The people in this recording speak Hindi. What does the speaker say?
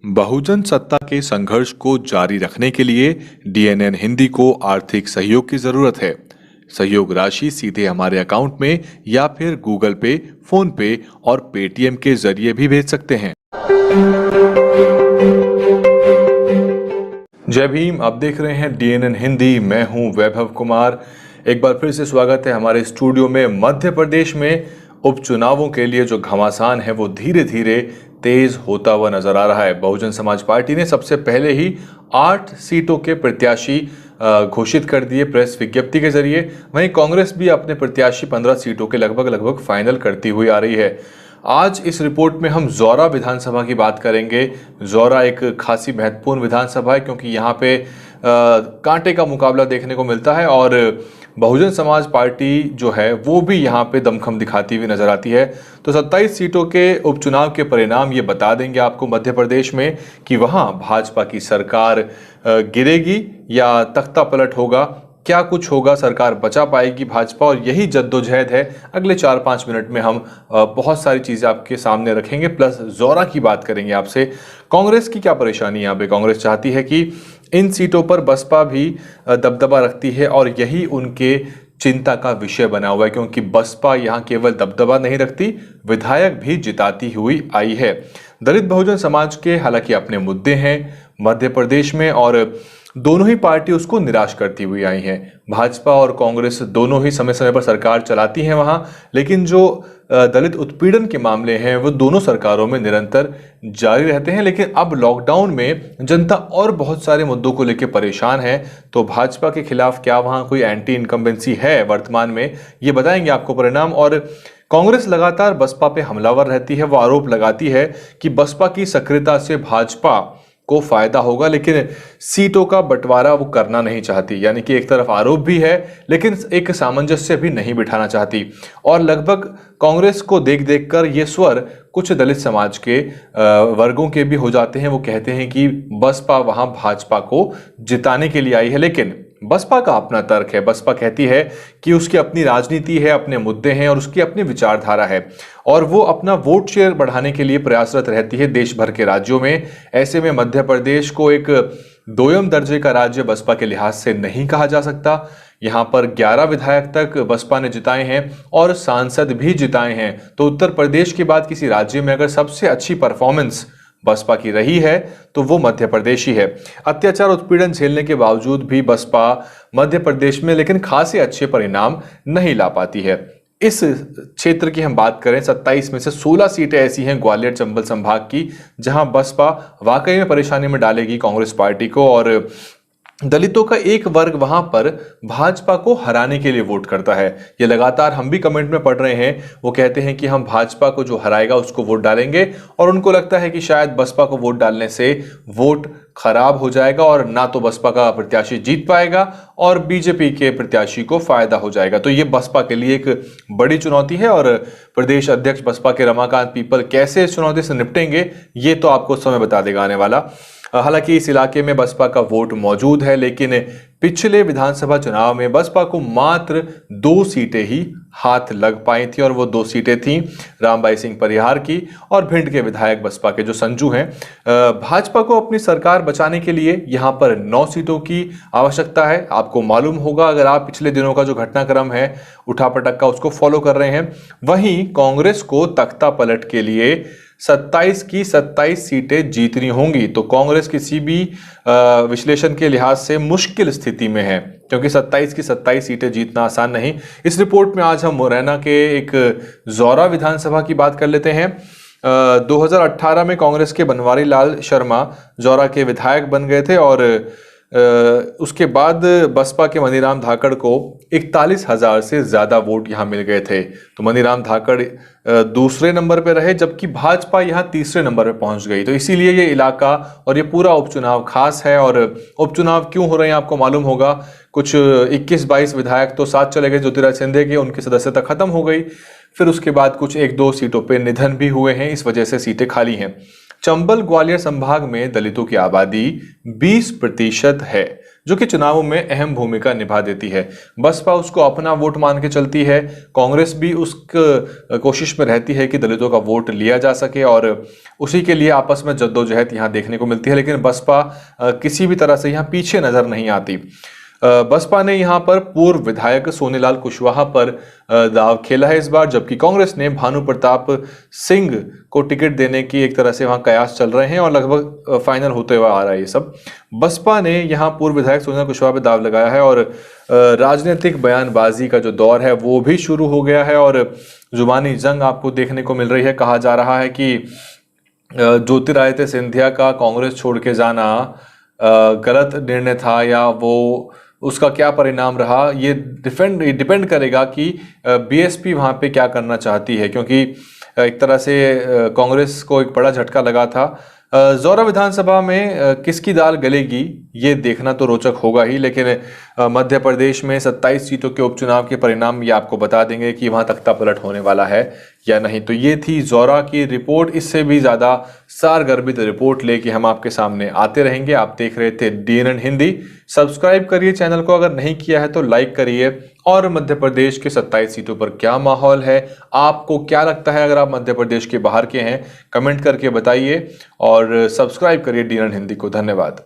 बहुजन सत्ता के संघर्ष को जारी रखने के लिए डीएनएन हिंदी को आर्थिक सहयोग की जरूरत है। सहयोग राशि सीधे हमारे अकाउंट में या फिर गूगल पे, फोन पे और पेटीएम के जरिए भी भेज सकते हैं। जय भीम, आप देख रहे हैं डीएनएन हिंदी। मैं हूं वैभव कुमार। एक बार फिर से स्वागत है हमारे स्टूडियो में। मध्य प्रदेश में उपचुनावों के लिए जो घमासान है वो धीरे धीरे तेज होता हुआ नजर आ रहा है। बहुजन समाज पार्टी ने सबसे पहले ही 8 सीटों के प्रत्याशी घोषित कर दिए प्रेस विज्ञप्ति के जरिए। वहीं कांग्रेस भी अपने प्रत्याशी 15 सीटों के लगभग फाइनल करती हुई आ रही है। आज इस रिपोर्ट में हम जौरा विधानसभा की बात करेंगे। जौरा एक खासी महत्वपूर्ण विधानसभा है क्योंकि यहाँ पे कांटे का मुकाबला देखने को मिलता है और बहुजन समाज पार्टी जो है वो भी यहाँ पे दमखम दिखाती हुई नजर आती है। तो 27 सीटों के उपचुनाव के परिणाम ये बता देंगे आपको मध्य प्रदेश में कि वहाँ भाजपा की सरकार गिरेगी या तख्ता पलट होगा, क्या कुछ होगा, सरकार बचा पाएगी भाजपा। और यही जद्दोजहद है। अगले 4-5 मिनट में हम बहुत सारी चीजें आपके सामने रखेंगे, प्लस जौरा की बात करेंगे आपसे। कांग्रेस की क्या परेशानी यहाँ पे? कांग्रेस चाहती है कि इन सीटों पर बसपा भी दबदबा रखती है और यही उनके चिंता का विषय बना हुआ है क्योंकि बसपा यहाँ केवल दबदबा नहीं रखती, विधायक भी जिताती हुई आई है। दलित बहुजन समाज के हालांकि अपने मुद्दे हैं मध्य प्रदेश में और दोनों ही पार्टी उसको निराश करती हुई आई हैं। भाजपा और कांग्रेस दोनों ही समय समय पर सरकार चलाती हैं वहां, लेकिन जो दलित उत्पीड़न के मामले हैं वो दोनों सरकारों में निरंतर जारी रहते हैं। लेकिन अब लॉकडाउन में जनता और बहुत सारे मुद्दों को लेकर परेशान है। तो भाजपा के खिलाफ क्या वहां कोई एंटी इनकम्बेंसी है वर्तमान में, ये बताएंगे आपको परिणाम। और कांग्रेस लगातार बसपा पे हमलावर रहती है। वो आरोप लगाती है कि बसपा की सक्रियता से भाजपा को फायदा होगा, लेकिन सीटों का बंटवारा वो करना नहीं चाहती। यानी कि एक तरफ आरोप भी है लेकिन एक सामंजस्य भी नहीं बिठाना चाहती। और लगभग कांग्रेस को देख देखकर ये स्वर कुछ दलित समाज के वर्गों के भी हो जाते हैं। वो कहते हैं कि बसपा वहां भाजपा को जिताने के लिए आई है, लेकिन बसपा का अपना तर्क है। बसपा कहती है कि उसकी अपनी राजनीति है, अपने मुद्दे हैं और उसकी अपनी विचारधारा है और वो अपना वोट शेयर बढ़ाने के लिए प्रयासरत रहती है देश भर के राज्यों में। ऐसे में मध्य प्रदेश को एक दोयम दर्जे का राज्य बसपा के लिहाज से नहीं कहा जा सकता। यहाँ पर 11 विधायक तक बसपा ने जिताए हैं और सांसद भी जिताए हैं। तो उत्तर प्रदेश के बाद किसी राज्य में अगर सबसे अच्छी परफॉर्मेंस बसपा की रही है तो वो मध्य प्रदेश ही है। अत्याचार उत्पीड़न झेलने के बावजूद भी बसपा मध्य प्रदेश में लेकिन खासे अच्छे परिणाम नहीं ला पाती है। इस क्षेत्र की हम बात करें, 27 में से 16 सीटें ऐसी हैं ग्वालियर चंबल संभाग की जहां बसपा वाकई में परेशानी में डालेगी कांग्रेस पार्टी को। और दलितों का एक वर्ग वहां पर भाजपा को हराने के लिए वोट करता है। ये लगातार हम भी कमेंट में पढ़ रहे हैं। वो कहते हैं कि हम भाजपा को जो हराएगा उसको वोट डालेंगे और उनको लगता है कि शायद बसपा को वोट डालने से वोट खराब हो जाएगा और ना तो बसपा का प्रत्याशी जीत पाएगा और बीजेपी के प्रत्याशी को फायदा हो जाएगा। तो ये बसपा के लिए एक बड़ी चुनौती है और प्रदेश अध्यक्ष बसपा के रमाकांत पीपल कैसे इस चुनौती से निपटेंगे ये तो आपको समय बता देगा आने वाला। हालांकि इस इलाके में बसपा का वोट मौजूद है, लेकिन पिछले विधानसभा चुनाव में बसपा को मात्र 2 सीटें ही हाथ लग पाई थी और वो 2 सीटें थीं रामबाई सिंह परिहार की और भिंड के विधायक बसपा के जो संजू हैं। भाजपा को अपनी सरकार बचाने के लिए यहाँ पर 9 सीटों की आवश्यकता है। आपको मालूम होगा अगर आप पिछले दिनों का जो घटनाक्रम है उठापटक का उसको फॉलो कर रहे हैं। वहीं कांग्रेस को तख्ता पलट के लिए 27 की 27 सीटें जीतनी होंगी। तो कांग्रेस किसी भी विश्लेषण के लिहाज से मुश्किल स्थिति में है क्योंकि 27 की 27 सीटें जीतना आसान नहीं। इस रिपोर्ट में आज हम मुरैना के एक जौरा विधानसभा की बात कर लेते हैं। 2018 में कांग्रेस के बनवारी लाल शर्मा जौरा के विधायक बन गए थे और उसके बाद बसपा के मनीराम धाकड़ को 41,000 से ज्यादा वोट यहां मिल गए थे। तो मनीराम धाकड़ दूसरे नंबर पे रहे जबकि भाजपा यहां तीसरे नंबर पे पहुंच गई। तो इसीलिए ये इलाका और ये पूरा उपचुनाव खास है। और उपचुनाव क्यों हो रहे हैं आपको मालूम होगा। कुछ 21-22 विधायक तो साथ चले गए ज्योतिराज सिंधिया के, उनकी सदस्यता खत्म हो गई। फिर उसके बाद कुछ 1-2 सीटों पे निधन भी हुए हैं, इस वजह से सीटें खाली हैं। चंबल ग्वालियर संभाग में दलितों की आबादी 20% है, जो कि चुनावों में अहम भूमिका निभा देती है। बसपा उसको अपना वोट मान के चलती है, कांग्रेस भी उस कोशिश में रहती है कि दलितों का वोट लिया जा सके और उसी के लिए आपस में जद्दोजहद यहाँ देखने को मिलती है। लेकिन बसपा किसी भी तरह से यहाँ पीछे नजर नहीं आती। बसपा ने यहां पर पूर्व विधायक सोनीलाल कुशवाहा पर दांव खेला है इस बार, जबकि कांग्रेस ने भानु प्रताप सिंह को टिकट देने की एक तरह से वहां कयास चल रहे हैं और लगभग फाइनल होते हुए आ रहा है ये सब। बसपा ने यहां पूर्व विधायक सोनीलाल कुशवाहा पर दांव लगाया है और राजनीतिक बयानबाजी का जो दौर है वो भी शुरू हो गया है और जुबानी जंग आपको देखने को मिल रही है। कहा जा रहा है कि ज्योतिरादित्य सिंधिया का कांग्रेस छोड़ के जाना गलत निर्णय था या वो उसका क्या परिणाम रहा, ये डिपेंड करेगा कि बीएसपी वहां पे क्या करना चाहती है, क्योंकि एक तरह से कांग्रेस को एक बड़ा झटका लगा था। जौरा विधानसभा में किसकी दाल गलेगी ये देखना तो रोचक होगा ही, लेकिन मध्य प्रदेश में 27 सीटों के उपचुनाव के परिणाम ये आपको बता देंगे कि वहां तख्ता पलट होने वाला है या नहीं। तो ये थी जौरा की रिपोर्ट। इससे भी ज़्यादा सारगर्भित रिपोर्ट लेके हम आपके सामने आते रहेंगे। आप देख रहे थे डीएनएन हिंदी। सब्सक्राइब करिए चैनल को, अगर नहीं किया है तो लाइक करिए। और मध्य प्रदेश के 27 सीटों पर क्या माहौल है, आपको क्या लगता है, अगर आप मध्य प्रदेश के बाहर के हैं कमेंट करके बताइए और सब्सक्राइब करिए डीएनएन हिंदी को। धन्यवाद।